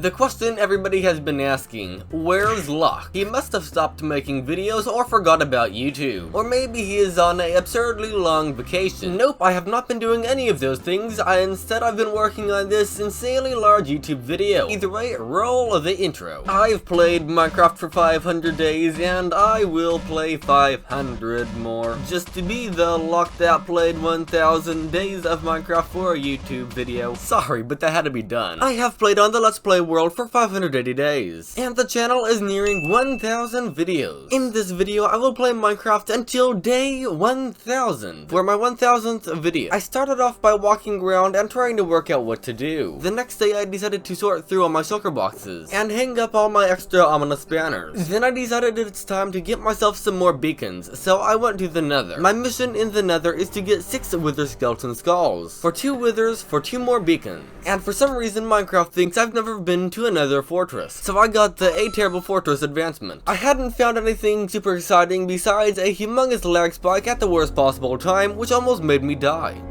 The question everybody has been asking, where's Locke? He must have stopped making videos or forgot about YouTube. Or maybe he is on an absurdly long vacation. Nope, I have not been doing any of those things. Instead I've been working on this insanely large YouTube video. Either way, roll the intro. I've played Minecraft for 500 days and I will play 500 more. Just to be the Locke that played 1000 days of Minecraft for a YouTube video. Sorry, but that had to be done. I have played on the Let's Play world for 580 days, and the channel is nearing 1000 videos. In this video, I will play Minecraft until day 1000. For my 1000th video, I started off by walking around and trying to work out what to do. The next day, I decided to sort through all my shulker boxes and hang up all my extra ominous banners. Then I decided it's time to get myself some more beacons, so I went to the Nether. My mission in the Nether is to get 6 wither skeleton skulls, for 2 withers, for 2 more beacons. And for some reason, Minecraft thinks I've never been to another fortress, so I got the A Terrible Fortress advancement. I hadn't found anything super exciting besides a humongous lag spike at the worst possible time, which almost made me die.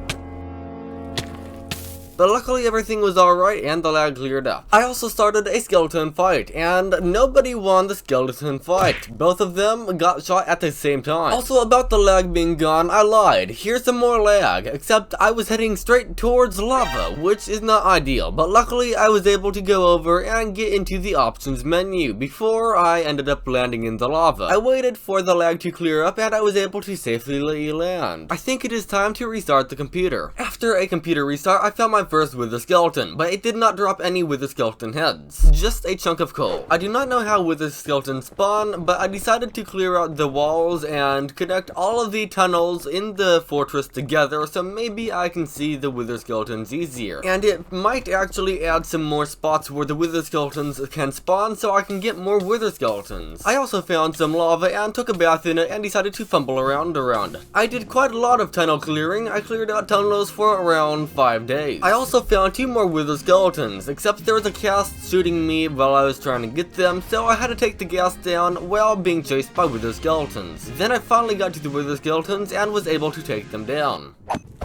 But luckily everything was alright and the lag cleared up. I also started a skeleton fight, and nobody won the skeleton fight. Both of them got shot at the same time. Also, about the lag being gone, I lied. Here's some more lag, except I was heading straight towards lava, which is not ideal, but luckily I was able to go over and get into the options menu before I ended up landing in the lava. I waited for the lag to clear up and I was able to safely land. I think it is time to restart the computer. After a computer restart, I found my first wither skeleton, but it did not drop any wither skeleton heads, just a chunk of coal. I do not know how wither skeletons spawn, but I decided to clear out the walls and connect all of the tunnels in the fortress together, so maybe I can see the wither skeletons easier. And it might actually add some more spots where the wither skeletons can spawn, so I can get more wither skeletons. I also found some lava and took a bath in it and decided to fumble around it. I did quite a lot of tunnel clearing. I cleared out tunnels for around 5 days. I also found 2 more wither skeletons, except there was a ghast shooting me while I was trying to get them, so I had to take the ghast down while being chased by wither skeletons. Then I finally got to the wither skeletons and was able to take them down.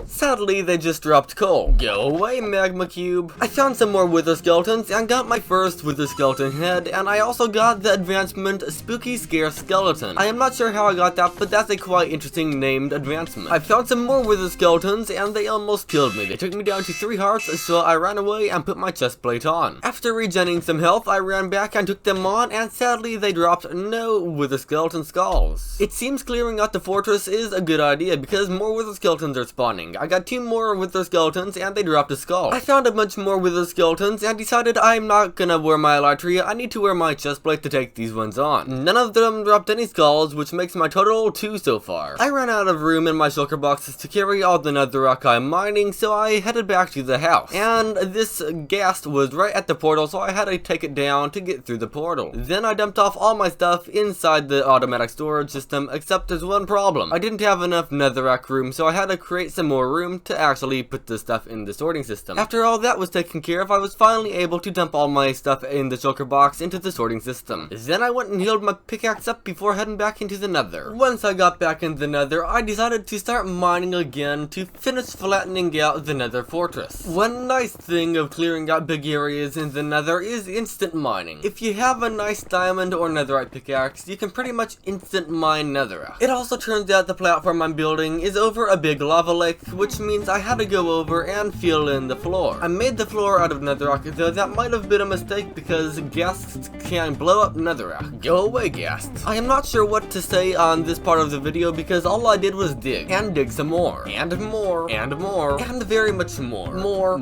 Sadly, they just dropped coal. Go away, magma cube. I found some more wither skeletons and got my first wither skeleton head, and I also got the advancement Spooky Scare Skeleton. I am not sure how I got that, but that's a quite interesting named advancement. I found some more wither skeletons and they almost killed me. They took me down to 3 hearts, so I ran away and put my chest plate on. After regenerating some health, I ran back and took them on, and sadly they dropped no wither skeleton skulls. It seems clearing out the fortress is a good idea because more wither skeletons are spawning. I got 2 more wither skeletons and they dropped a skull. I found a bunch more wither skeletons and decided I'm not gonna wear my elytra. I need to wear my chest plate to take these ones on. None of them dropped any skulls, which makes my total 2 so far. I ran out of room in my shulker boxes to carry all the netherrack I'm mining, so I headed back to the house. And this ghast was right at the portal, so I had to take it down to get through the portal. Then I dumped off all my stuff inside the automatic storage system, except there's one problem. I didn't have enough netherrack room, so I had to create some more room to actually put the stuff in the sorting system. After all that was taken care of, I was finally able to dump all my stuff in the shulker box into the sorting system. Then I went and healed my pickaxe up before heading back into the nether. Once I got back in the nether, I decided to start mining again to finish flattening out the nether fortress. One nice thing of clearing out big areas in the nether is instant mining. If you have a nice diamond or netherite pickaxe, you can pretty much instant mine netherrack. It also turns out the platform I'm building is over a big lava lake, which means I had to go over and fill in the floor. I made the floor out of netherrack, though that might have been a mistake because ghasts can blow up netherrack. Go away, ghasts. I am not sure what to say on this part of the video because all I did was dig, and dig some more, and more, and more, and very much more. More.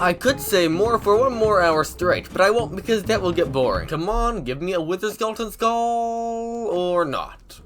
I could say more for 1 more hour straight, but I won't because that will get boring. Come on, give me a wither skeleton skull, or not.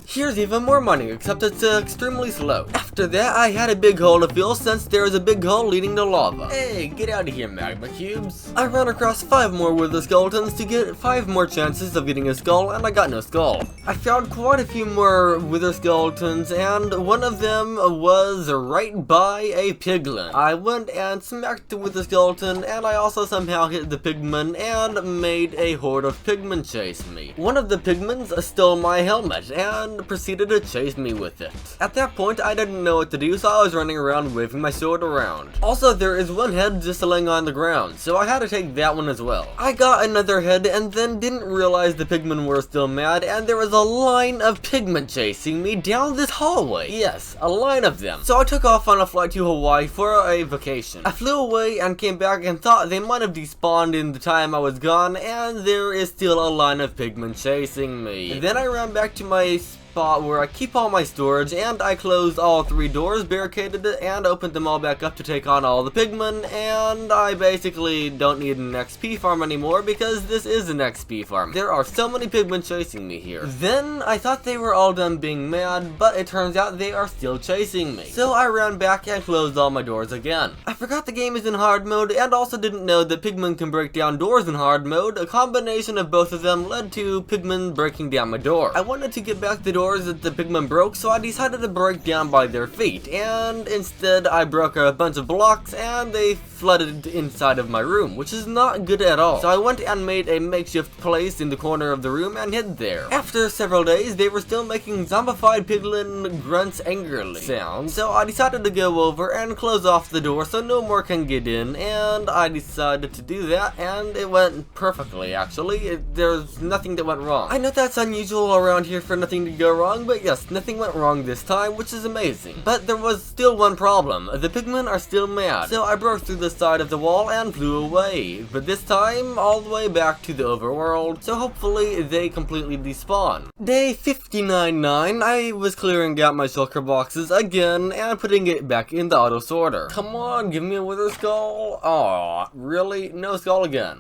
Here's even more mining, except it's extremely slow. After that, I had a big hole to fill since there is a big hole leading to lava. Hey, get out of here, magma cubes. I ran across 5 more wither skeletons to get 5 more chances of getting a skull, and I got no skull. I found quite a few more wither skeletons, and one of them was right by a piglin. I went and smacked the wither skeleton, and I also somehow hit the pigman and made a horde of pigmen chase me. One of the pigmans stole my helmet, and and proceeded to chase me with it. At that point, I didn't know what to do, so I was running around waving my sword around. Also, there is one head just laying on the ground, so I had to take that one as well. I got another head and then didn't realize the pigmen were still mad, and there was a line of pigmen chasing me down this hallway. Yes, a line of them. So I took off on a flight to Hawaii for a vacation. I flew away and came back and thought they might have despawned in the time I was gone, and there is still a line of pigmen chasing me. And then I ran back to my spot where I keep all my storage, and I closed all 3 doors, barricaded it, and opened them all back up to take on all the pigmen, and I basically don't need an XP farm anymore because this is an XP farm. There are so many pigmen chasing me here. Then I thought they were all done being mad, but it turns out they are still chasing me. So I ran back and closed all my doors again. I forgot the game is in hard mode, and also didn't know that pigmen can break down doors in hard mode. A combination of both of them led to pigmen breaking down my door. I wanted to get back the door that the pigmen broke, so I decided to break down by their feet, and instead I broke a bunch of blocks and they flooded inside of my room, which is not good at all. So I went and made a makeshift place in the corner of the room and hid there. After several days, they were still making zombified piglin grunts angrily sounds, so I decided to go over and close off the door so no more can get in, and I decided to do that, and it went perfectly actually. There's nothing that went wrong. I know that's unusual around here for nothing to go wrong, but yes, nothing went wrong this time, which is amazing. But there was still one problem. The pigmen are still mad, so I broke through the side of the wall and flew away, but this time all the way back to the overworld, so hopefully they completely despawn. Day 59-9, I was clearing out my shulker boxes again and putting it back in the auto sorter. Come on, give me a wither skull. Aw, really? No skull again.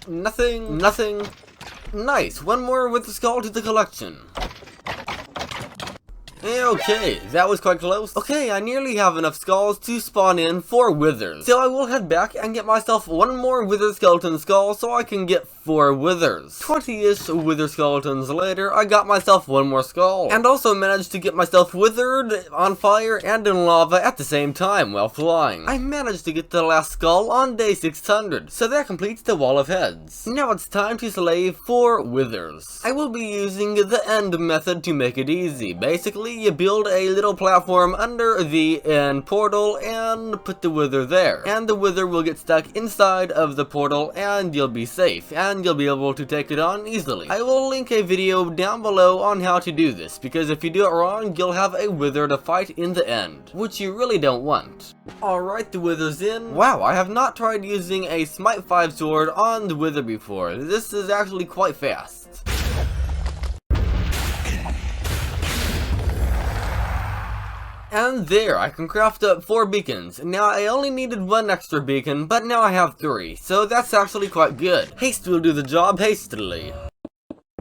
Nothing. Nice, one more wither skull to the collection. Okay, that was quite close. Okay, I nearly have enough skulls to spawn in 4 withers. So I will head back and get myself one more wither skeleton skull so I can get 4 withers. 20-ish wither skeletons later, I got myself one more skull. And also managed to get myself withered, on fire, and in lava at the same time while flying. I managed to get the last skull on day 600, so that completes the wall of heads. Now it's time to slay 4 withers. I will be using the end method to make it easy. Basically, you build a little platform under the end portal and put the wither there. And the wither will get stuck inside of the portal and you'll be safe. And you'll be able to take it on easily. I will link a video down below on how to do this, because if you do it wrong, you'll have a wither to fight in the end, which you really don't want. Alright, the wither's in. Wow, I have not tried using a Smite 5 sword on the wither before. This is actually quite fast. And there, I can craft up 4 beacons. Now, I only needed 1 extra beacon, but now I have 3, so that's actually quite good. Haste will do the job hastily.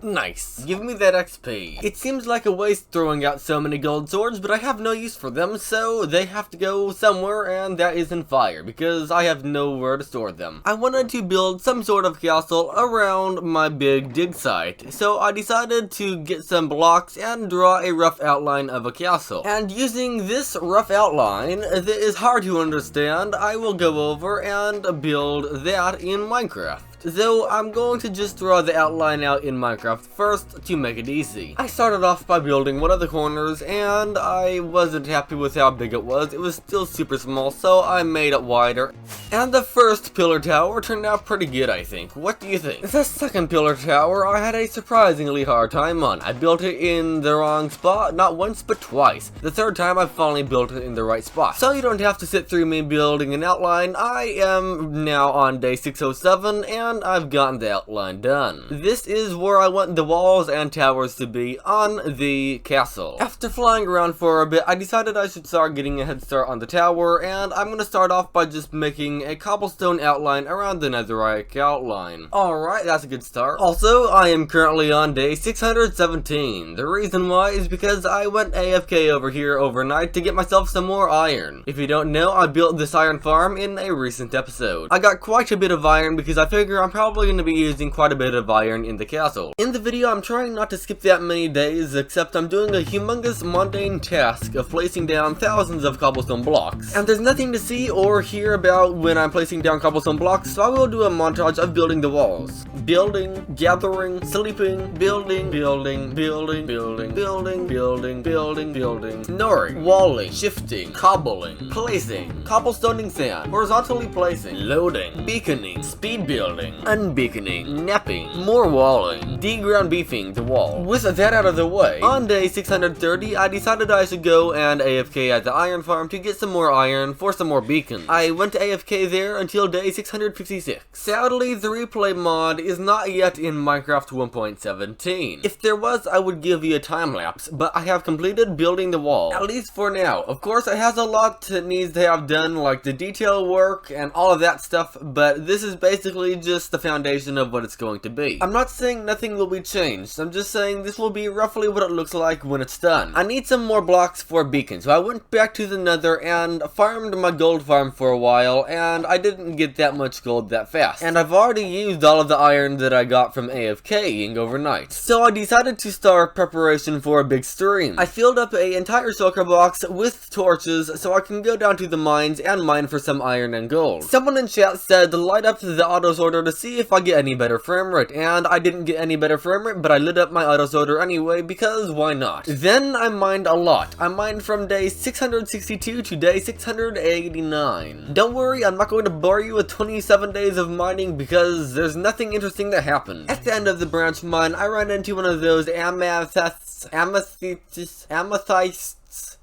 Nice. Give me that XP. It seems like a waste throwing out so many gold swords, but I have no use for them, so they have to go somewhere, and that is in fire, because I have nowhere to store them. I wanted to build some sort of castle around my big dig site, so I decided to get some blocks and draw a rough outline of a castle. And using this rough outline that is hard to understand, I will go over and build that in Minecraft. Though I'm going to just draw the outline out in Minecraft first to make it easy. I started off by building one of the corners and I wasn't happy with how big it was. It was still super small, so I made it wider. And the first pillar tower turned out pretty good, I think. What do you think? The second pillar tower I had a surprisingly hard time on. I built it in the wrong spot, not once but twice. The third time I finally built it in the right spot. So you don't have to sit through me building an outline. I am now on day 607 and I've gotten the outline done. This is where I want the walls and towers to be on the castle. After flying around for a bit, I decided I should start getting a head start on the tower, and I'm gonna start off by just making a cobblestone outline around the netherite outline. Alright, that's a good start. Also, I am currently on day 617. The reason why is because I went AFK over here overnight to get myself some more iron. If you don't know, I built this iron farm in a recent episode. I got quite a bit of iron because I figure future, I'm probably going to be using quite a bit of iron in the castle. In the video, I'm trying not to skip that many days, except I'm doing a humongous mundane task of placing down thousands of cobblestone blocks. And there's nothing to see or hear about when I'm placing down cobblestone blocks, so I will do a montage of building the walls. Building, gathering, sleeping, building, building, building, building, building, building, building, building, snoring, walling, shifting, cobbling, placing, cobblestoning sand, horizontally placing, loading, beaconing, speed building, unbeaconing, napping, more walling, ground beefing the wall. With that out of the way, on day 630, I decided I should go and AFK at the iron farm to get some more iron for some more beacons. I went to AFK there until day 656. Sadly, the replay mod is not yet in Minecraft 1.17. If there was, I would give you a time lapse, but I have completed building the wall, at least for now. Of course, it has a lot that needs to have done, like the detail work and all of that stuff, but this is basically just the foundation of what it's going to be. I'm not saying nothing will be changed, I'm just saying this will be roughly what it looks like when it's done. I need some more blocks for beacons, so I went back to the nether and farmed my gold farm for a while, and I didn't get that much gold that fast. And I've already used all of the iron that I got from AFKing overnight. So I decided to start preparation for a big stream. I filled up an entire shulker box with torches so I can go down to the mines and mine for some iron and gold. Someone in chat said to light up the auto sorter to see if I get any better frame rate, and I didn't get any better frame rate, but I lit up my auto sorter anyway because why not? Then I mined a lot. I mined from day 662 to day 689. Don't worry, I'm not going to bore you with 27 days of mining because there's nothing interesting that happened. At the end of the branch mine, I ran into one of those amethysts,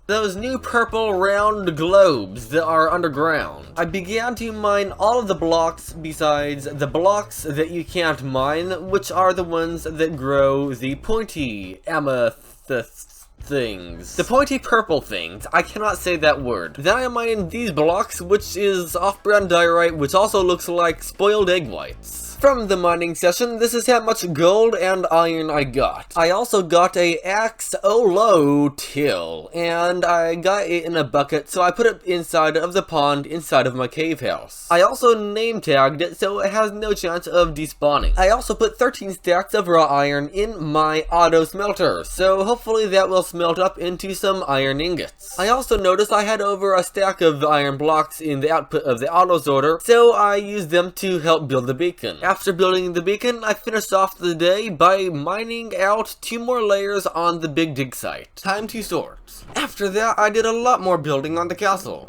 those new purple round globes that are underground. I began to mine all of the blocks besides the blocks that you can't mine, which are the ones that grow the pointy amethyst things. The pointy purple things. I cannot say that word. Then I mined these blocks, which is off-brand diorite, which also looks like spoiled egg whites. From the mining session, this is how much gold and iron I got. I also got a axe-o-lo till, and I got it in a bucket, so I put it inside of the pond inside of my cave house. I also name tagged it so it has no chance of despawning. I also put 13 stacks of raw iron in my auto smelter, so hopefully that will smelt up into some iron ingots. I also noticed I had over a stack of iron blocks in the output of the auto sorter, so I used them to help build the beacon. After building the beacon, I finished off the day by mining out 2 more layers on the big dig site. Time to sort. After that, I did a lot more building on the castle.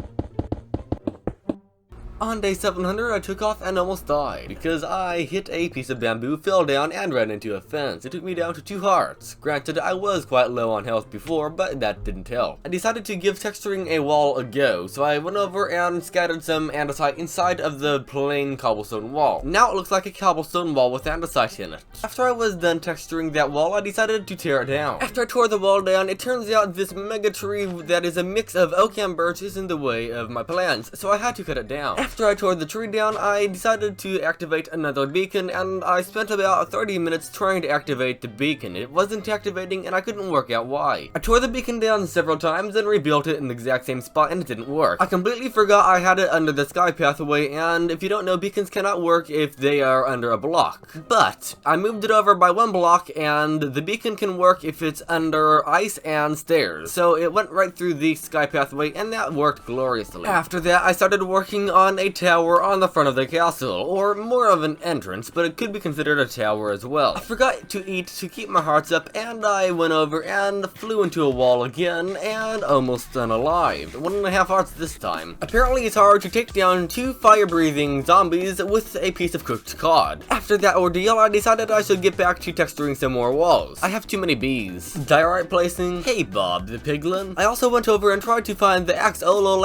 On day 700, I took off and almost died, because I hit a piece of bamboo, fell down, and ran into a fence. It took me down to 2 hearts. Granted, I was quite low on health before, but that didn't help. I decided to give texturing a wall a go, so I went over and scattered some andesite inside of the plain cobblestone wall. Now it looks like a cobblestone wall with andesite in it. After I was done texturing that wall, I decided to tear it down. After I tore the wall down, it turns out this mega tree that is a mix of oak and birch is in the way of my plans, so I had to cut it down. After I tore the tree down, I decided to activate another beacon, and I spent about 30 minutes trying to activate the beacon. It wasn't activating, and I couldn't work out why. I tore the beacon down several times and rebuilt it in the exact same spot, and it didn't work. I completely forgot I had it under the sky pathway, and if you don't know, beacons cannot work if they are under a block. But I moved it over by 1 block, and the beacon can work if it's under ice and stairs. So it went right through the sky pathway, and that worked gloriously. After that, I started working on a tower on the front of the castle, or more of an entrance, but it could be considered a tower as well. I forgot to eat to keep my hearts up, and I went over and flew into a wall again, and almost unalived. 1.5 hearts this time. Apparently it's hard to take down 2 fire-breathing zombies with a piece of cooked cod. After that ordeal, I decided I should get back to texturing some more walls. I have too many bees. Diorite placing. Hey Bob the piglin. I also went over and tried to find the axe-o-lo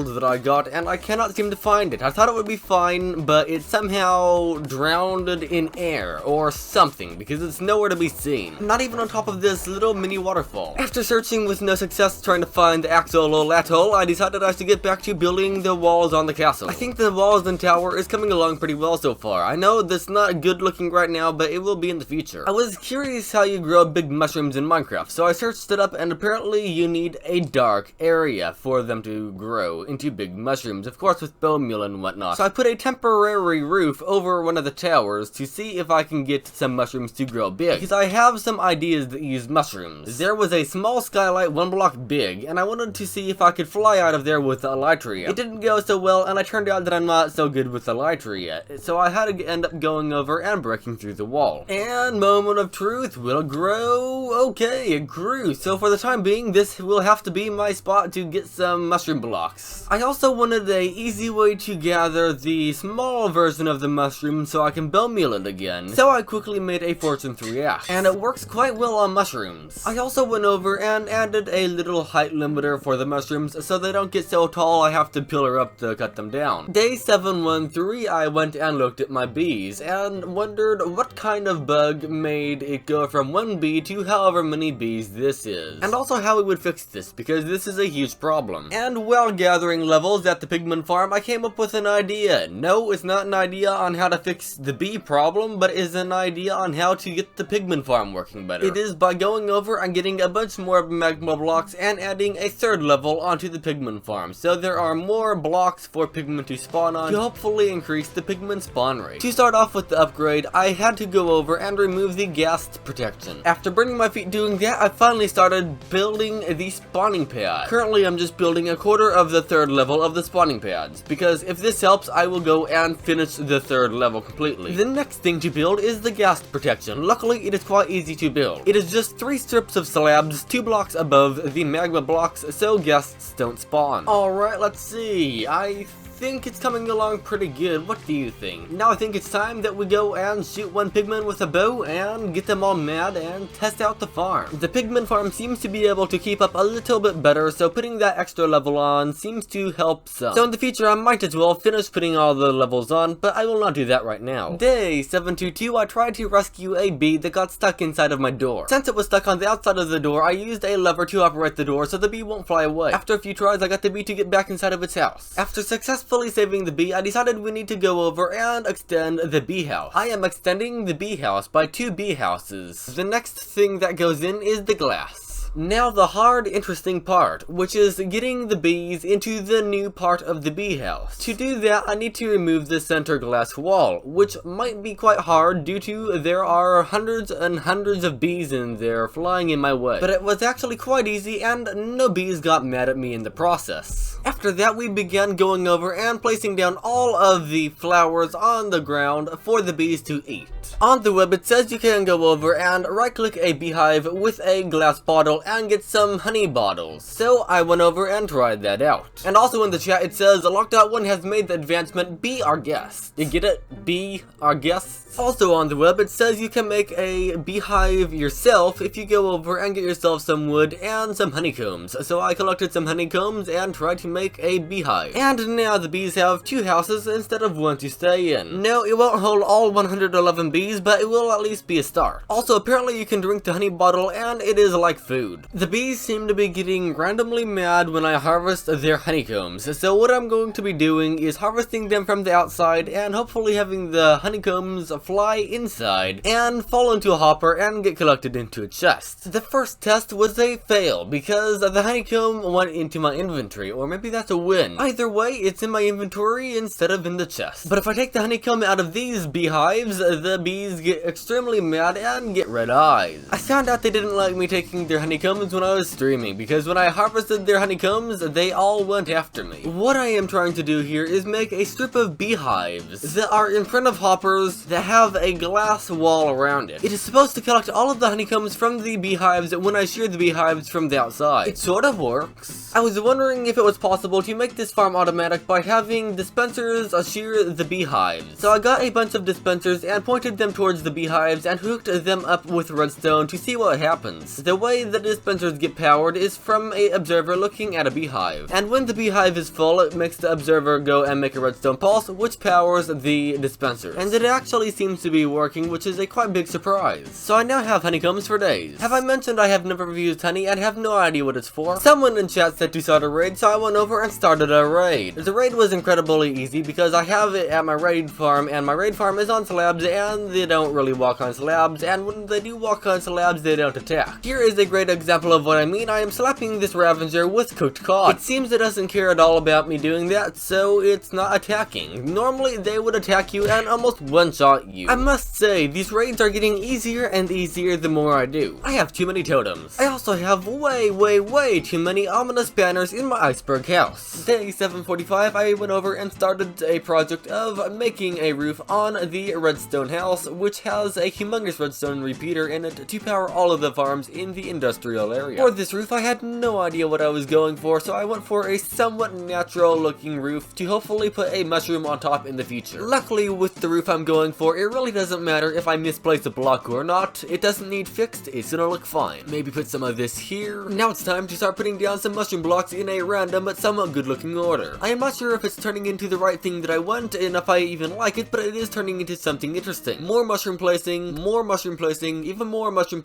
that I got, and I cannot seem to find it. I thought it would be fine, but it's somehow drowned in air or something because it's nowhere to be seen. Not even on top of this little mini waterfall. After searching with no success trying to find the axe-o-lo I decided I should get back to building the walls on the castle. I think the walls and tower is coming along pretty well so far. I know that's not good looking right now, but it will be in the future. I was curious how you grow big mushrooms in Minecraft, so I searched it up, and apparently you need a dark area for them to grow into big mushrooms, of course with bone meal and whatnot. So I put a temporary roof over one of the towers to see if I can get some mushrooms to grow big, because I have some ideas that use mushrooms. There was a small skylight 1 block big, and I wanted to see if I could fly out of there with elytra. It didn't go so well, and I turned out that I'm not so good with elytra yet, so I had to end up going over and breaking through the wall. And moment of truth, will it grow? Okay, it grew. So for the time being, this will have to be my spot to get some mushroom blocks. I also wanted a easy way to gather the small version of the mushroom so I can bone meal it again. So I quickly made a fortune 3 axe, and it works quite well on mushrooms. I also went over and added a little height limiter for the mushrooms so they don't get so tall I have to pillar up to cut them down. Day 713, I went and looked at my bees and wondered what kind of bug made it go from 1 bee to however many bees this is, and also how we would fix this, because this is a huge problem. And while gathering levels at the pigment farm, I came up with an idea. No, it's not an idea on how to fix the bee problem, but is an idea on how to get the pigment farm working better. It is by going over and getting a bunch more magma blocks and adding a 3rd level onto the pigment farm, so there are more blocks for pigment to spawn on to hopefully increase the pigment spawn rate. To start off with the upgrade, I had to go over and remove the gas protection. After burning my feet doing that, I finally started building the spawning pad. Currently, I'm just building a quarter of the 3rd level of the spawning pads, because if this helps, I will go and finish the 3rd level completely. The next thing to build is the gas protection. Luckily, it is quite easy to build. It is just 3 strips of slabs 2 blocks above the magma blocks so ghasts don't spawn. Alright, let's see. I think it's coming along pretty good. What do you think? Now I think it's time that we go and shoot one pigman with a bow and get them all mad and test out the farm. The pigman farm seems to be able to keep up a little bit better, so putting that extra level on seems to help some. So in the future I might as well finish putting all the levels on, but I will not do that right now. Day 722, I tried to rescue a bee that got stuck inside of my door. Since it was stuck on the outside of the door, I used a lever to operate the door so the bee won't fly away. After a few tries, I got the bee to get back inside of its house. After successfully saving the bee, I decided we need to go over and extend the bee house. I am extending the bee house by 2 bee houses. The next thing that goes in is the glass. Now the hard, interesting part, which is getting the bees into the new part of the bee house. To do that, I need to remove the center glass wall, which might be quite hard due to there are hundreds and hundreds of bees in there flying in my way. But it was actually quite easy and no bees got mad at me in the process. After that, we began going over and placing down all of the flowers on the ground for the bees to eat. On the web, it says you can go over and right-click a beehive with a glass bottle and get some honey bottles. So I went over and tried that out. And also in the chat, it says Locked.1 has made the advancement Be Our Guest. You get it? Be Our Guests? Also on the web, it says you can make a beehive yourself if you go over and get yourself some wood and some honeycombs. So I collected some honeycombs and tried to make a beehive. And now the bees have 2 houses instead of 1 to stay in. No, it won't hold all 111 bees, but it will at least be a start. Also, apparently you can drink the honey bottle and it is like food. The bees seem to be getting randomly mad when I harvest their honeycombs, so what I'm going to be doing is harvesting them from the outside and hopefully having the honeycombs fly inside and fall into a hopper and get collected into a chest. The first test was a fail because the honeycomb went into my inventory, or maybe that's a win. Either way, it's in my inventory instead of in the chest. But if I take the honeycomb out of these beehives, the bees get extremely mad and get red eyes. I found out they didn't like me taking their honeycombs when I was streaming, because when I harvested their honeycombs, they all went after me. What I am trying to do here is make a strip of beehives that are in front of hoppers that have a glass wall around it. It is supposed to collect all of the honeycombs from the beehives when I shear the beehives from the outside. It sort of works. I was wondering if it was possible to make this farm automatic by having dispensers shear the beehives. So I got a bunch of dispensers and pointed them towards the beehives and hooked them up with redstone to see what happens. The way the dispensers get powered is from an observer looking at a beehive. And when the beehive is full, it makes the observer go and make a redstone pulse, which powers the dispensers. And it actually seems to be working, which is a quite big surprise. So I now have honeycombs for days. Have I mentioned I have never used honey and have no idea what it's for? Someone in chat said to start a raid, so I went over and started a raid. The raid was incredibly easy because I have it at my raid farm, and my raid farm is on slabs and they don't really walk on slabs, and when they do walk on slabs, they don't attack. Here is a great example of what I mean, I am slapping this Ravager with cooked cod. It seems it doesn't care at all about me doing that, so it's not attacking. Normally, they would attack you and almost one-shot you. I must say, these raids are getting easier and easier the more I do. I have too many totems. I also have way too many ominous banners in my iceberg house. Day 745, I went over and started a project of making a roof on the redstone house, which has a humongous redstone repeater in it to power all of the farms in the industrial area. For this roof, I had no idea what I was going for, so I went for a somewhat natural looking roof to hopefully put a mushroom on top in the future. Luckily, with the roof I'm going for, it really doesn't matter if I misplace a block or not. It doesn't need fixed, it's gonna look fine. Maybe put some of this here. Now it's time to start putting down some mushroom blocks in a random but somewhat good looking order. I am not sure if it's turning into the right thing that I want and if I even like it, but it is turning into something interesting. More mushroom placing, even more mushroom placing, more mushroom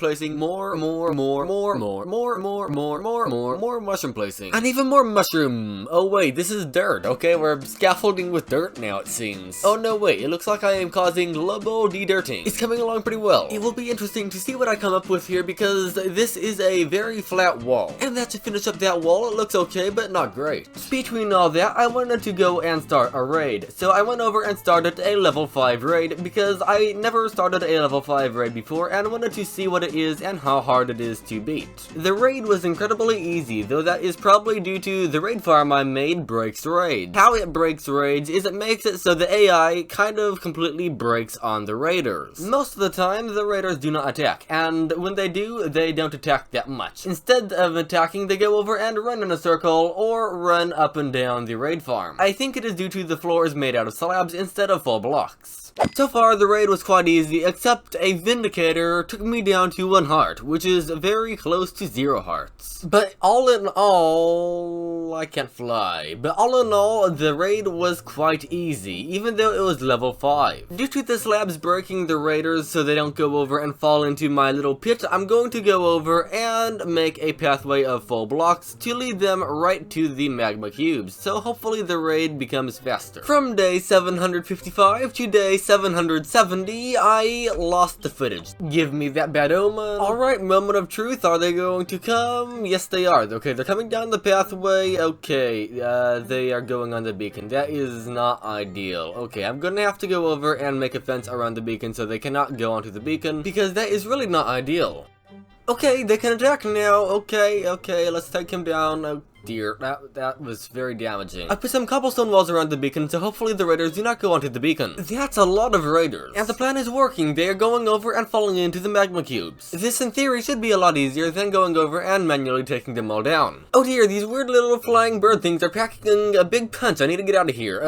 placing, and even more mushroom. Oh wait, this is dirt. Okay, we're scaffolding with dirt now, it seems. Oh no, wait, it looks like I am causing global de-dirting. It's coming along pretty well. It will be interesting to see what I come up with here because this is a very flat wall. And that to finish up that wall, it looks okay, but not great. Between all that, I wanted to go and start a raid. So I went over and started a level 5 raid because I never started a level 5 raid before and wanted to see what it is and how hard it is to beat. The raid was incredibly easy, though that is probably due to the raid farm I made breaks raids. How it breaks raids is it makes it so the AI kind of completely breaks on the raiders. Most of the time, the raiders do not attack, and when they do, they don't attack that much. Instead of attacking, they go over and run in a circle or run up and down the raid farm. I think it is due to the floor is made out of slabs instead of full blocks. So far, the raid was quite easy, except a Vindicator took me down to 1 heart, which is very close to 0 hearts. But all in all, I can't fly. But all in all, the raid was quite easy, even though it was level 5. Due to the slabs breaking the raiders so they don't go over and fall into my little pit, I'm going to go over and make a pathway of full blocks to lead them right to the magma cubes, so hopefully the raid becomes faster. From day 755 to day 770, I lost the footage. Give me that bad omen. Alright, moment of truth. Are they going to come? Yes, they are. Okay, they're coming down the pathway. Okay, they are going on the beacon. That is not ideal. Okay, I'm gonna have to go over and make a fence around the beacon so they cannot go onto the beacon, because that is really not ideal. Okay, they can attack now. Okay, let's take him down. Oh dear, that was very damaging. I put some cobblestone walls around the beacon, so hopefully the raiders do not go onto the beacon. That's a lot of raiders. And the plan is working. They are going over and falling into the magma cubes. This, in theory, should be a lot easier than going over and manually taking them all down. Oh dear, these weird little flying bird things are packing a big punch. I need to get out of here.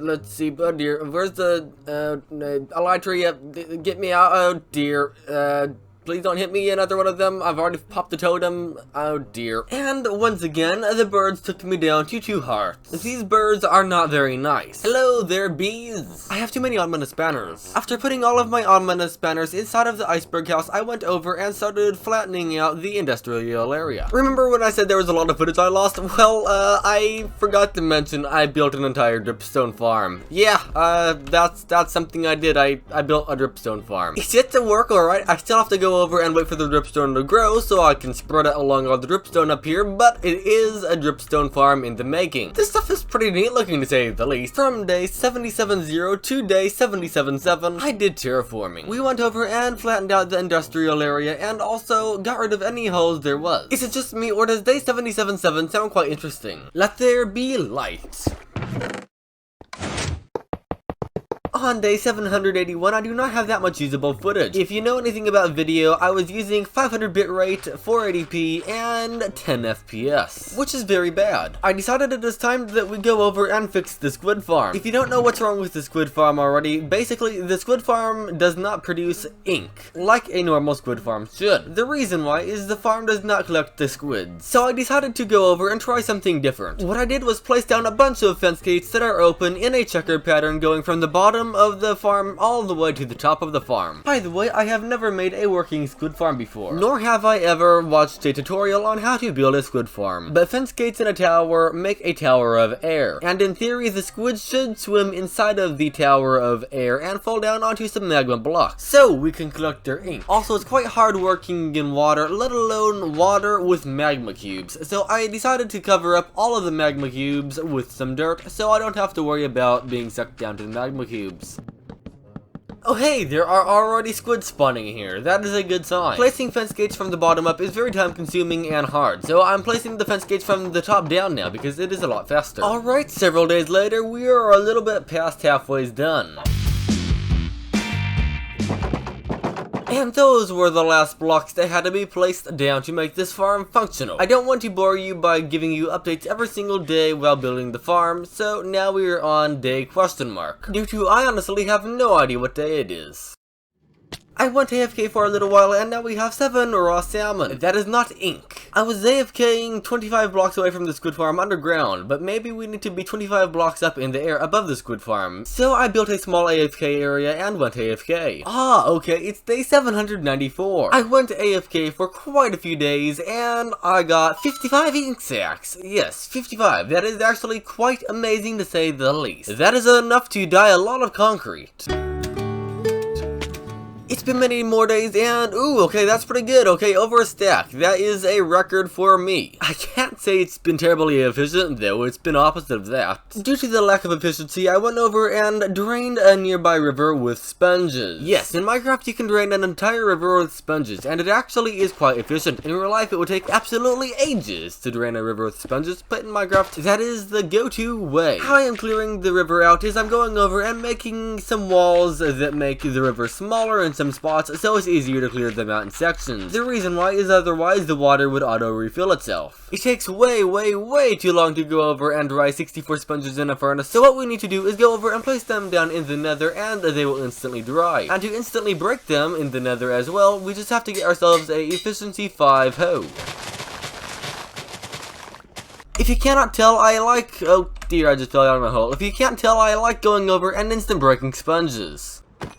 Let's see. Oh dear, where's the, Elytra? Get me out. Oh dear, please don't hit me, another one of them. I've already popped the totem. Oh dear. And once again, the birds took me down to 2 hearts. These birds are not very nice. Hello there, bees. I have too many ominous banners. After putting all of my ominous banners inside of the iceberg house, I went over and started flattening out the industrial area. Remember when I said there was a lot of footage I lost? Well, I forgot to mention I built an entire dripstone farm. Yeah, that's something I did. I built a dripstone farm. Is it to work alright? I still have to go over and wait for the dripstone to grow so I can spread it along all the dripstone up here, but it is a dripstone farm in the making. This stuff is pretty neat looking, to say the least. From day 77.0 to day 77.7, I did terraforming. We went over and flattened out the industrial area and also got rid of any holes there was. Is it just me, or does day 77.7 sound quite interesting? Let there be light. On day 781, I do not have that much usable footage. If you know anything about video, I was using 500 bitrate, 480p, and 10 FPS, which is very bad. I decided it is time that we go over and fix the squid farm. If you don't know what's wrong with the squid farm already, basically the squid farm does not produce ink, like a normal squid farm should. The reason why is the farm does not collect the squids. So I decided to go over and try something different. What I did was place down a bunch of fence gates that are open in a checkered pattern going from the bottom bottom of the farm all the way to the top of the farm. By the way, I have never made a working squid farm before, nor have I ever watched a tutorial on how to build a squid farm. But fence gates in a tower make a tower of air, and in theory the squids should swim inside of the tower of air and fall down onto some magma blocks, so we can collect their ink. Also, it's quite hard working in water, let alone water with magma cubes, so I decided to cover up all of the magma cubes with some dirt, so I don't have to worry about being sucked down to the magma cubes. Oh hey, there are already squids spawning here. That is a good sign. Placing fence gates from the bottom up is very time consuming and hard, so I'm placing the fence gates from the top down now because it is a lot faster. Alright, several days later, we are a little bit past halfway done. And those were the last blocks that had to be placed down to make this farm functional. I don't want to bore you by giving you updates every single day while building the farm, so now we are on day ? Due to I honestly have no idea what day it is. I went AFK for a little while and now we have 7 raw salmon. That is not ink. I was AFKing 25 blocks away from the squid farm underground, but maybe we need to be 25 blocks up in the air above the squid farm. So I built a small AFK area and went AFK. Ah, okay, it's day 794. I went AFK for quite a few days and I got 55 ink sacks. Yes, 55. That is actually quite amazing to say the least. That is enough to dye a lot of concrete. It's been many more days and, ooh, okay, that's pretty good. Okay, over a stack. That is a record for me. I can't say it's been terribly efficient, though. It's been opposite of that. Due to the lack of efficiency, I went over and drained a nearby river with sponges. Yes, in Minecraft you can drain an entire river with sponges, and it actually is quite efficient. In real life, it would take absolutely ages to drain a river with sponges, but in Minecraft, that is the go-to way. How I am clearing the river out is I'm going over and making some walls that make the river smaller and some spots, so it's easier to clear them out in sections. The reason why is otherwise the water would auto-refill itself. It takes way too long to go over and dry 64 sponges in a furnace, so what we need to do is go over and place them down in the nether and they will instantly dry. And to instantly break them in the nether as well, we just have to get ourselves a efficiency 5 hoe. If you cannot tell, I like... oh dear, I just fell out of my hole. If you can't tell, I like going over and instant breaking sponges.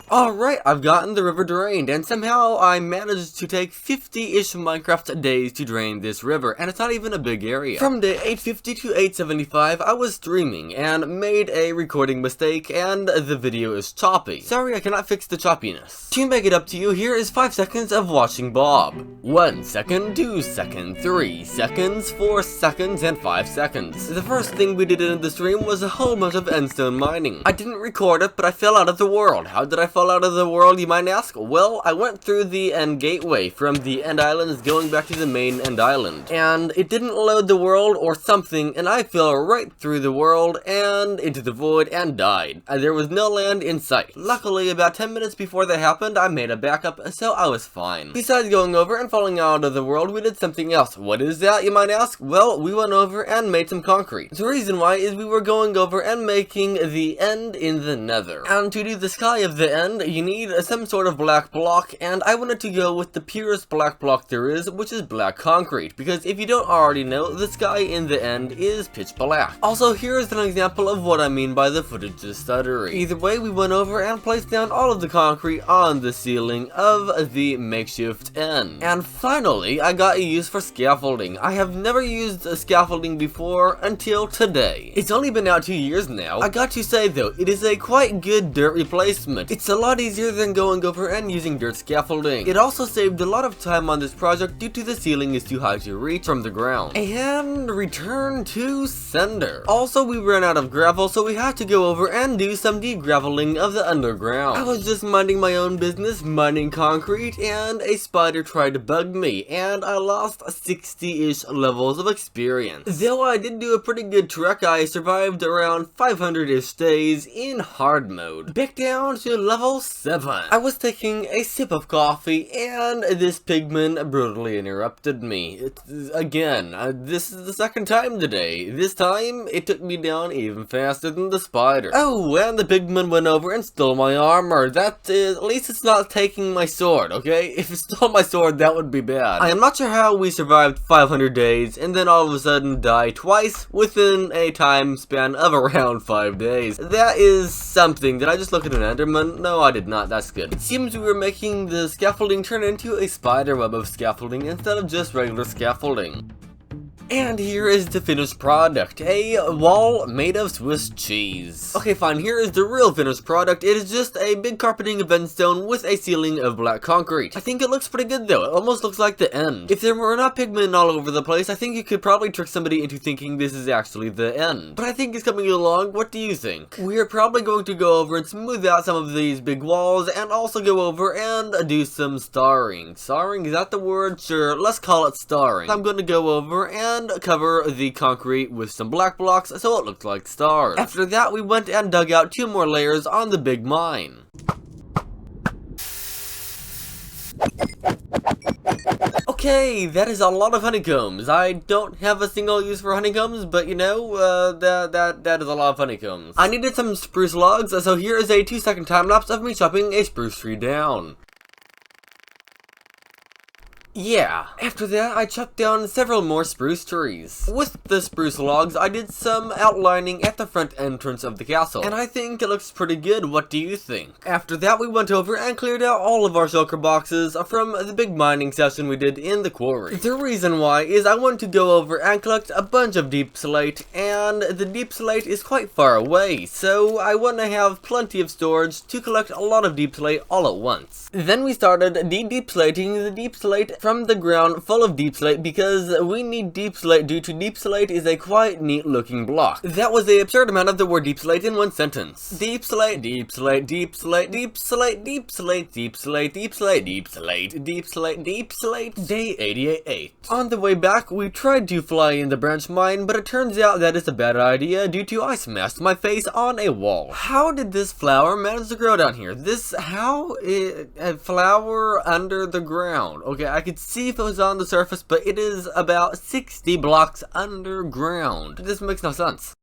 Alright, I've gotten the river drained, and somehow I managed to take 50-ish Minecraft days to drain this river, and it's not even a big area. From day 850 to 875, I was streaming, and made a recording mistake, and the video is choppy. Sorry, I cannot fix the choppiness. To make it up to you, here is 5 seconds of watching Bob. 1 second, 2 seconds, 3 seconds, 4 seconds, and 5 seconds. The first thing we did in the stream was a whole bunch of endstone mining. I didn't record it, but I fell out of the world. How did I fall out of the world, you might ask? Well, I went through the end gateway from the end islands going back to the main end island, and it didn't load the world or something, and I fell right through the world and into the void and died. There was no land in sight. Luckily, about 10 minutes before that happened, I made a backup, so I was fine. Besides going over and falling out of the world, we did something else. What is that, you might ask? Well, we went over and made some concrete. The reason why is we were going over and making the end in the nether, and to do the sky of the end, you need some sort of black block, and I wanted to go with the purest black block there is, which is black concrete, because if you don't already know, the sky in the end is pitch black. Also, here is an example of what I mean by the footage is stuttery. Either way, we went over and placed down all of the concrete on the ceiling of the makeshift end. And finally, I got a use for scaffolding. I have never used scaffolding before until today. It's only been out 2 years now. I got to say though, it is a quite good dirt replacement. It's a lot easier than going over and using dirt scaffolding. It also saved a lot of time on this project due to the ceiling is too high to reach from the ground. And return to sender. Also, we ran out of gravel, so we had to go over and do some de-graveling of the underground. I was just minding my own business, mining concrete, and a spider tried to bug me, and I lost 60-ish levels of experience. Though I did do a pretty good trek, I survived around 500-ish days in hard mode. Back down to to level 7. I was taking a sip of coffee and this pigman brutally interrupted me. This is the second time today. This time, it took me down even faster than the spider. Oh, and the pigman went over and stole my armor. That is, at least it's not taking my sword, okay? If it stole my sword, that would be bad. I am not sure how we survived 500 days and then all of a sudden die twice within a time span of around 5 days. That is something. Did I just look at an enderman? No, I did not. That's good. It seems we were making the scaffolding turn into a spider web of scaffolding instead of just regular scaffolding. And here is the finished product, a wall made of Swiss cheese. Okay, fine, here is the real finished product. It is just a big carpeting of endstone with a ceiling of black concrete. I think it looks pretty good though, it almost looks like the end. If there were not pigment all over the place, I think you could probably trick somebody into thinking this is actually the end. But I think it's coming along, what do you think? We are probably going to go over and smooth out some of these big walls, and also go over and do some starring. Starring, is that the word? Sure, let's call it starring. I'm going to go over and cover the concrete with some black blocks so it looks like stars. After that, we went and dug out 2 more layers on the big mine. Okay, that is a lot of honeycombs. I don't have a single use for honeycombs, but you know, that is a lot of honeycombs. I needed some spruce logs, so here is a 2-second time lapse of me chopping a spruce tree down. Yeah, after that I chopped down several more spruce trees. With the spruce logs, I did some outlining at the front entrance of the castle, and I think it looks pretty good. What do you think? After that, we went over and cleared out all of our shulker boxes from the big mining session we did in the quarry. The reason why is I want to go over and collect a bunch of deep slate, and the deep slate is quite far away, so I want to have plenty of storage to collect a lot of deep slate all at once. Then we started deep slating the deep slate from the ground full of deep slate because we need deep slate due to deep slate is a quite neat looking block. That was the absurd amount of the word deep slate in one sentence. Deep slate, deep slate, deep slate, deep slate, deep slate, deep slate, deep slate, deep slate, deep slate, deep slate, day 88. On the way back, we tried to fly in the branch mine, but it turns out that is a bad idea due to I smashed my face on a wall. How did this flower manage to grow down here? A flower under the ground. Okay, I could see if it was on the surface, but it is about 60 blocks underground. This makes no sense.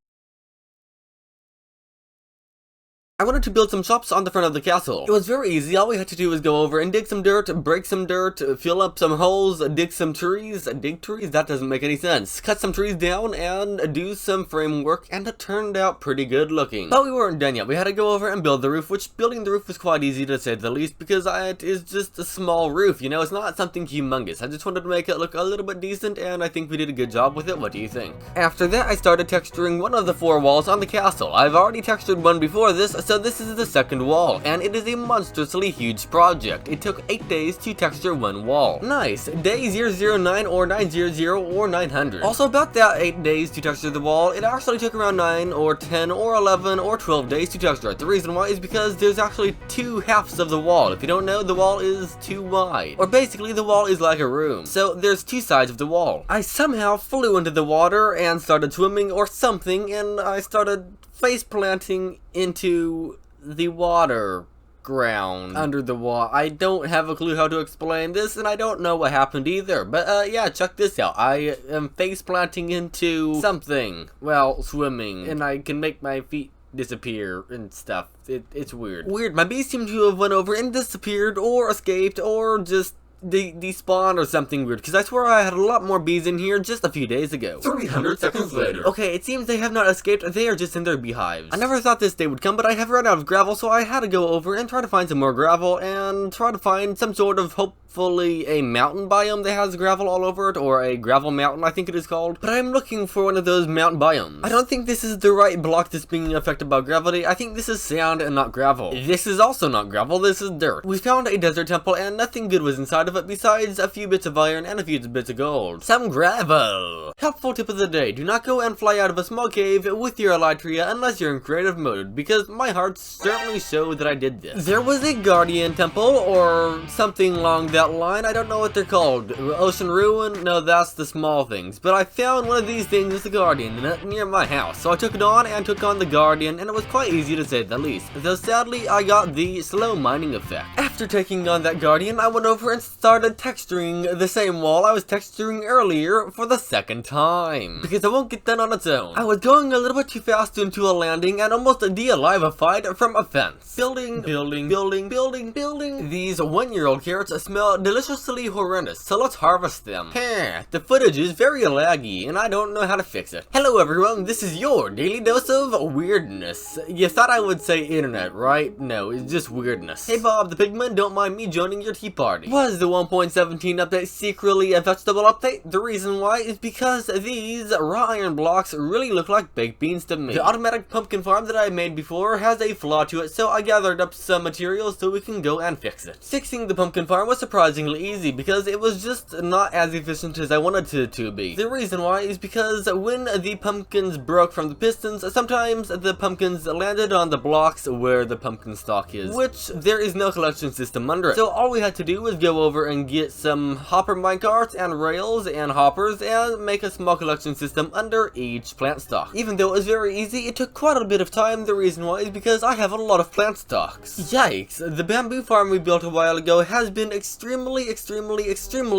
I wanted to build some shops on the front of the castle. It was very easy. All we had to do was go over and dig some dirt, break some dirt, fill up some holes, dig some trees. Dig trees? That doesn't make any sense. Cut some trees down and do some framework, and it turned out pretty good looking. But we weren't done yet. We had to go over and build the roof, which building the roof was quite easy to say the least because it is just a small roof, you know? It's not something humongous. I just wanted to make it look a little bit decent, and I think we did a good job with it. What do you think? After that, I started texturing one of the 4 walls on the castle. I've already textured one before this, so this is the second wall, and it is a monstrously huge project. It took 8 days to texture one wall. Nice. Day 009 or 900 or 900. Also, about that 8 days to texture the wall, it actually took around 9 or 10 or 11 or 12 days to texture it. The reason why is because there's actually 2 halves of the wall. If you don't know, the wall is too wide. Or basically, the wall is like a room. So there's 2 sides of the wall. I somehow flew into the water and started swimming or something, and I started face planting into the water ground under the wall. I don't have a clue how to explain this, and I don't know what happened either. But yeah, check this out. I am face planting into something while swimming, and I can make my feet disappear and stuff. It's weird. My bees seem to have went over and disappeared or escaped or just despawn or something weird, because I swear I had a lot more bees in here just a few days ago. 300 seconds later. Okay, it seems they have not escaped, they are just in their beehives. I never thought this day would come, but I have run out of gravel, so I had to go over and try to find some more gravel, and try to find some sort of hopefully a mountain biome that has gravel all over it, or a gravel mountain I think it is called, but I'm looking for one of those mountain biomes. I don't think this is the right block that's being affected by gravity. I think this is sand and not gravel. This is also not gravel, this is dirt. We found a desert temple and nothing good was inside of of it besides a few bits of iron and a few bits of gold. Some gravel. Helpful tip of the day, do not go and fly out of a small cave with your elytra unless you're in creative mode, because my heart certainly showed that I did this. There was a guardian temple, or something along that line, I don't know what they're called. Ocean ruin? No, that's the small things. But I found one of these things with the guardian in it near my house, so I took it on and took on the guardian, and it was quite easy to say the least, though sadly I got the slow mining effect. After taking on that guardian, I went over and started texturing the same wall I was texturing earlier for the second time, because it won't get done on its own. I was going a little bit too fast into a landing and almost de-alivified from a fence. Building. These 1-year-old carrots smell deliciously horrendous, so let's harvest them. The footage is very laggy, and I don't know how to fix it. Hello everyone, this is your daily dose of weirdness. You thought I would say internet, right? No, it's just weirdness. Hey Bob the Pigman, don't mind me joining your tea party. Was the 1.17 update secretly a vegetable update? The reason why is because these raw iron blocks really look like baked beans to me. The automatic pumpkin farm that I made before has a flaw to it, so I gathered up some materials so we can go and fix it. Fixing the pumpkin farm was surprisingly easy because it was just not as efficient as I wanted it to be. The reason why is because when the pumpkins broke from the pistons, sometimes the pumpkins landed on the blocks where the pumpkin stock is, which there is no collection system under it. So all we had to do was go over and get some hopper minecarts and rails and hoppers and make a small collection system under each plant stock. Even though it was very easy, it took quite a bit of time. The reason why is because I have a lot of plant stocks. Yikes, the bamboo farm we built a while ago has been extremely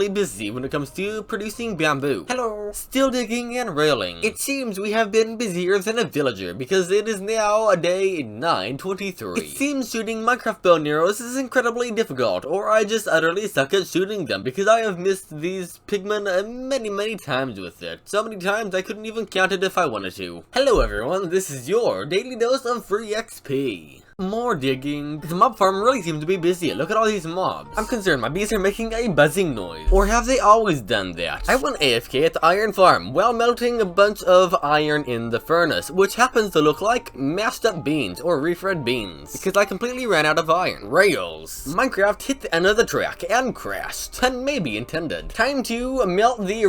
busy when it comes to producing bamboo. Hello. Still digging and railing. It seems we have been busier than a villager because it is now day 9:23. It seems shooting Minecraft bow and arrows is incredibly difficult, or I just utterly suck at shooting them because I have missed these pigmen many times with it. So many times I couldn't even count it if I wanted to. Hello everyone, this is your daily dose of free XP. More digging. The mob farm really seems to be busy. Look at all these mobs. I'm concerned my bees are making a buzzing noise. Or have they always done that? I went AFK at the iron farm while melting a bunch of iron in the furnace, which happens to look like mashed up beans or refried beans, because I completely ran out of iron. Rails. Minecraft hit the end of the track and crashed. Pun maybe intended. Time to melt the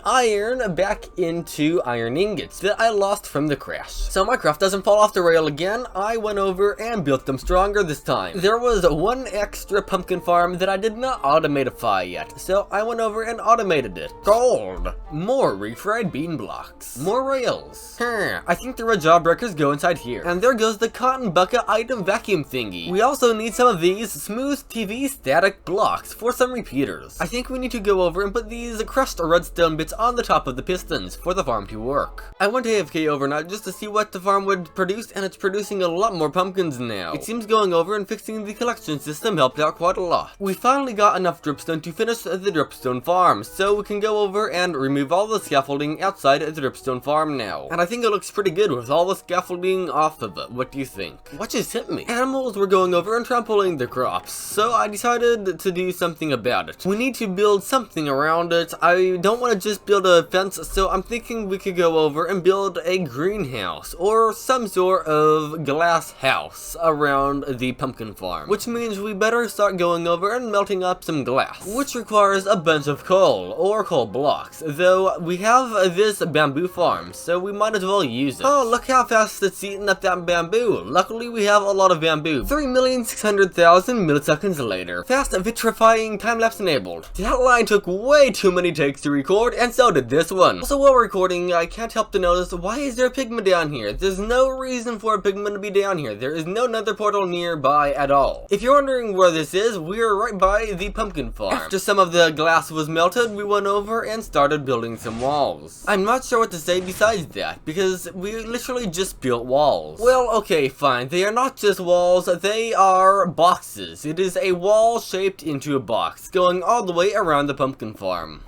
iron back into iron ingots that I lost from the crash. So Minecraft doesn't fall off the rail again. I went over and built them stronger this time. There was one extra pumpkin farm that I did not automatify yet, so I went over and automated it. Gold! More refried bean blocks. More rails. I think the red jawbreakers go inside here. And there goes the cotton bucket item vacuum thingy. We also need some of these smooth TV static blocks for some repeaters. I think we need to go over and put these crushed redstone bits on the top of the pistons for the farm to work. I went AFK overnight just to see what the farm would produce, and it's producing a lot more pumpkins now. It seems going over and fixing the collection system helped out quite a lot. We finally got enough dripstone to finish the dripstone farm, so we can go over and remove all the scaffolding outside the dripstone farm now. And I think it looks pretty good with all the scaffolding off of it. What do you think? What just hit me? Animals were going over and trampling the crops, so I decided to do something about it. We need to build something around it. I don't want to just build a fence, so I'm thinking we could go over and build a greenhouse or some sort of glass house around the pumpkin farm, which means we better start going over and melting up some glass, which requires a bunch of coal or coal blocks, though we have this bamboo farm, so we might as well use it. Oh, look how fast it's eating up that bamboo. Luckily we have a lot of bamboo. 3,600,000 milliseconds later. Fast vitrifying time-lapse enabled. That line took way too many takes to record, and so did this one. Also, while recording, I can't help to notice, why is there a pigman down here? There's no reason for a pigman to be down here. There is no nether portal nearby at all. If you're wondering where this is, we're right by the pumpkin farm. After some of the glass was melted, we went over and started building some walls. I'm not sure what to say besides that, because we literally just built walls. Well, okay, fine. They are not just walls, they are boxes. It is a wall shaped into a box, going all the way around the pumpkin farm.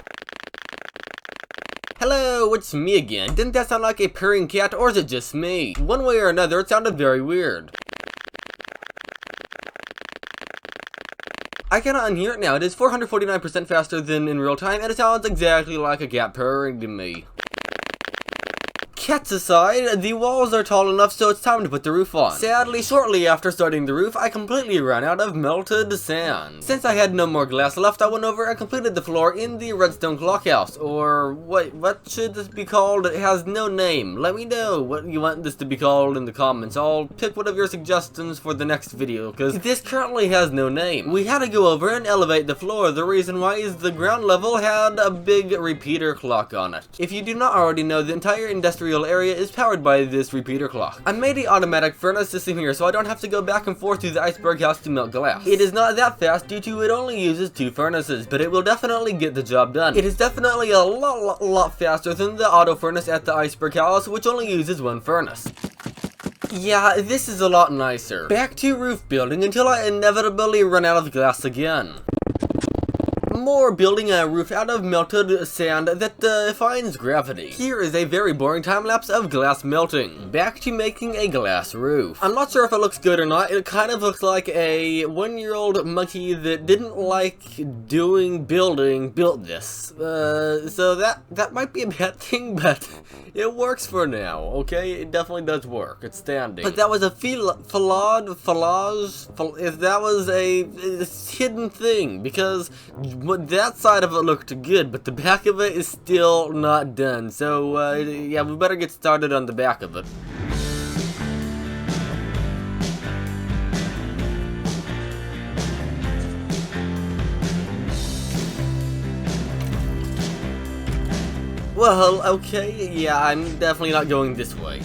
Hello, it's me again. Didn't that sound like a purring cat, or is it just me? One way or another, it sounded very weird. I cannot unhear it now. It is 449% faster than in real time, and it sounds exactly like a cat purring to me. Cats aside, the walls are tall enough so it's time to put the roof on. Sadly, shortly after starting the roof, I completely ran out of melted sand. Since I had no more glass left, I went over and completed the floor in the redstone clock house, or what should this be called? It has no name. Let me know what you want this to be called in the comments. I'll pick one of your suggestions for the next video, because this currently has no name. We had to go over and elevate the floor. The reason why is the ground level had a big repeater clock on it. If you do not already know, the entire industrial area is powered by this repeater clock. I made an automatic furnace system here so I don't have to go back and forth to the iceberg house to melt glass. It is not that fast due to it only uses 2 furnaces, but it will definitely get the job done. It is definitely a lot faster than the auto furnace at the iceberg house, which only uses 1 furnace. Yeah, this is a lot nicer. Back to roof building until I inevitably run out of glass again. More building a roof out of melted sand that defines gravity. Here is a very boring time-lapse of glass melting. Back to making a glass roof. I'm not sure if it looks good or not. It kind of looks like a 1-year-old monkey that didn't like building built this. So that might be a bad thing, but it works for now, okay? It definitely does work. It's standing. But that was a if that was a hidden thing, because that side of it looked good, but the back of it is still not done. So, yeah, we better get started on the back of it. Well, okay, yeah, I'm definitely not going this way.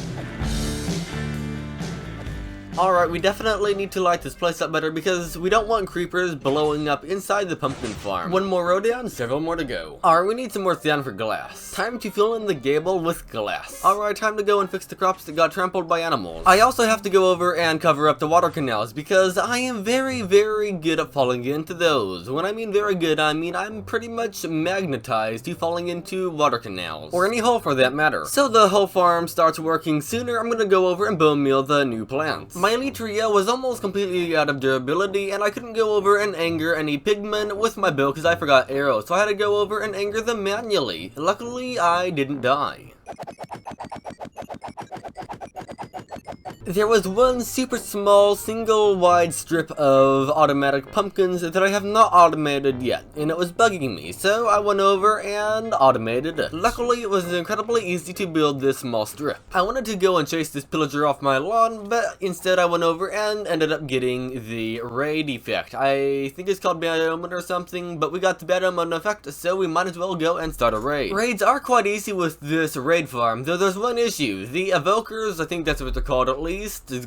Alright, we definitely need to light this place up better because we don't want creepers blowing up inside the pumpkin farm. 1 more row down, several more to go. Alright, we need some more sand for glass. Time to fill in the gable with glass. Alright, time to go and fix the crops that got trampled by animals. I also have to go over and cover up the water canals because I am very, very good at falling into those. When I mean very good, I mean I'm pretty much magnetized to falling into water canals. Or any hole for that matter. So the whole farm starts working sooner, I'm gonna go over and bone meal the new plants. My elytria was almost completely out of durability, and I couldn't go over and anger any pigmen with my bow because I forgot arrows, so I had to go over and anger them manually. Luckily, I didn't die. There was one super small single wide strip of automatic pumpkins that I have not automated yet, and it was bugging me, so I went over and automated it. Luckily, it was incredibly easy to build this small strip. I wanted to go and chase this pillager off my lawn, but instead I went over and ended up getting the raid effect. I think it's called bad omen or something, but we got the bad omen effect, so we might as well go and start a raid. Raids are quite easy with this raid farm, though there's one issue. The evokers, I think that's what they're called at least,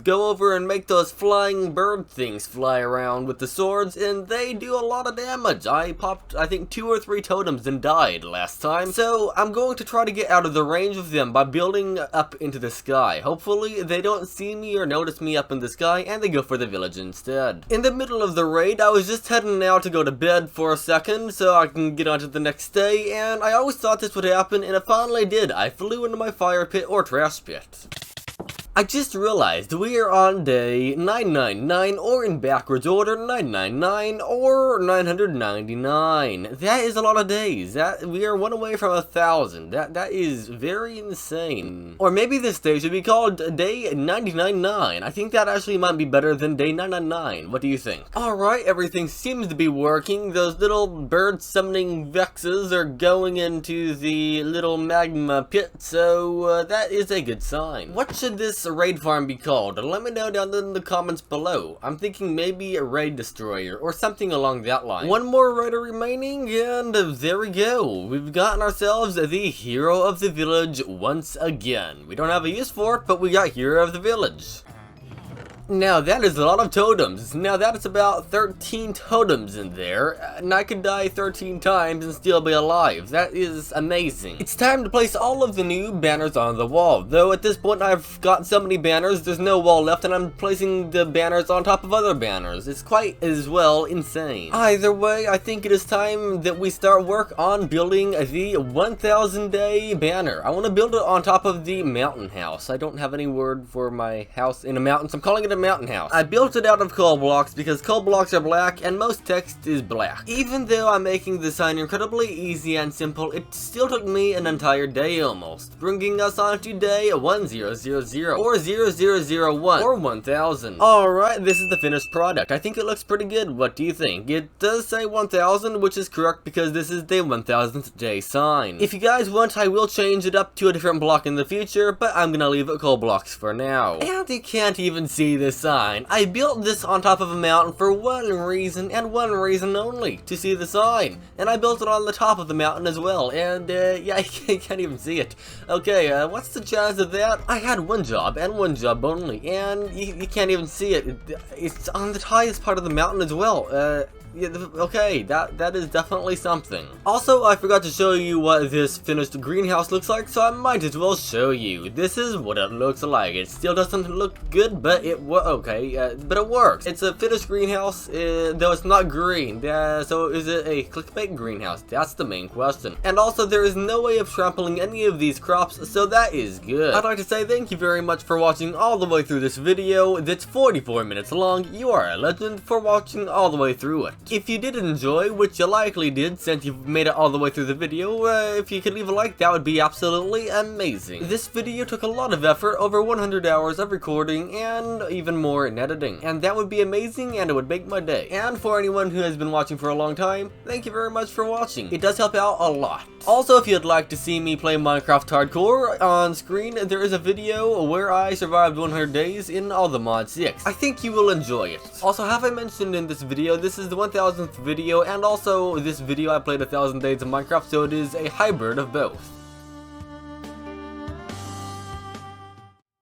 go over and make those flying bird things fly around with the swords, and they do a lot of damage. I popped, I think, 2 or 3 totems and died last time, so I'm going to try to get out of the range of them by building up into the sky. Hopefully they don't see me or notice me up in the sky and they go for the village instead. In the middle of the raid, I was just heading out to go to bed for a second so I can get on to the next day, and I always thought this would happen, and it finally did. I flew into my fire pit or trash pit. I just realized we are on day 999, or in backwards order, 999 or 999. That is a lot of days. We are 1 away from 1,000. That is very insane. Or maybe this day should be called day 999. I think that actually might be better than day 999. What do you think? Alright, everything seems to be working. Those little bird summoning vexes are going into the little magma pit, so that is a good sign. What should this raid farm be called? Let me know down in the comments below. I'm thinking maybe a raid destroyer or something along that line. 1 more raider remaining, and there we go. We've gotten ourselves the hero of the village once again. We don't have a use for it, but we got hero of the village. Now that is a lot of totems. Now that is about 13 totems in there, and I could die 13 times and still be alive. That is amazing. It's time to place all of the new banners on the wall, though at this point I've got so many banners there's no wall left and I'm placing the banners on top of other banners. It's quite as well insane. Either way, I think it is time that we start work on building the 1000 day banner. I want to build it on top of the mountain house. I don't have any word for my house in a mountain, so I'm calling it a mountain house. I built it out of coal blocks because coal blocks are black and most text is black. Even though I'm making the sign incredibly easy and simple, it still took me an entire day almost, bringing us on to day 1000 or 0001 or 1000. Alright, this is the finished product. I think it looks pretty good. What do you think? It does say 1000, which is correct because this is the 1000th day sign. If you guys want, I will change it up to a different block in the future, but I'm gonna leave it coal blocks for now. And you can't even see this sign. I built this on top of a mountain for one reason and one reason only, to see the sign. And I built it on the top of the mountain as well, and yeah, I can't even see it. Okay, what's the chance of that? I had one job and one job only, and you can't even see it. It's on the highest part of the mountain as well. Yeah, okay, that is definitely something. Also, I forgot to show you what this finished greenhouse looks like, so I might as well show you. This is what it looks like. It still doesn't look good, but it but it works. It's a finished greenhouse, though it's not green. So is it a clickbait greenhouse? That's the main question. And also, there is no way of trampling any of these crops, so that is good. I'd like to say thank you very much for watching all the way through this video. That's 44 minutes long. You are a legend for watching all the way through it. If you did enjoy, which you likely did since you've made it all the way through the video, if you could leave a like, that would be absolutely amazing. This video took a lot of effort, over 100 hours of recording, and even more in editing. And that would be amazing, and it would make my day. And for anyone who has been watching for a long time, thank you very much for watching. It does help out a lot. Also, if you'd like to see me play Minecraft Hardcore on screen, there is a video where I survived 100 days in all the mod 6. I think you will enjoy it. Also, have I mentioned in this video, this is the 1000th video, and also this video I played 1000 days of Minecraft, so it is a hybrid of both.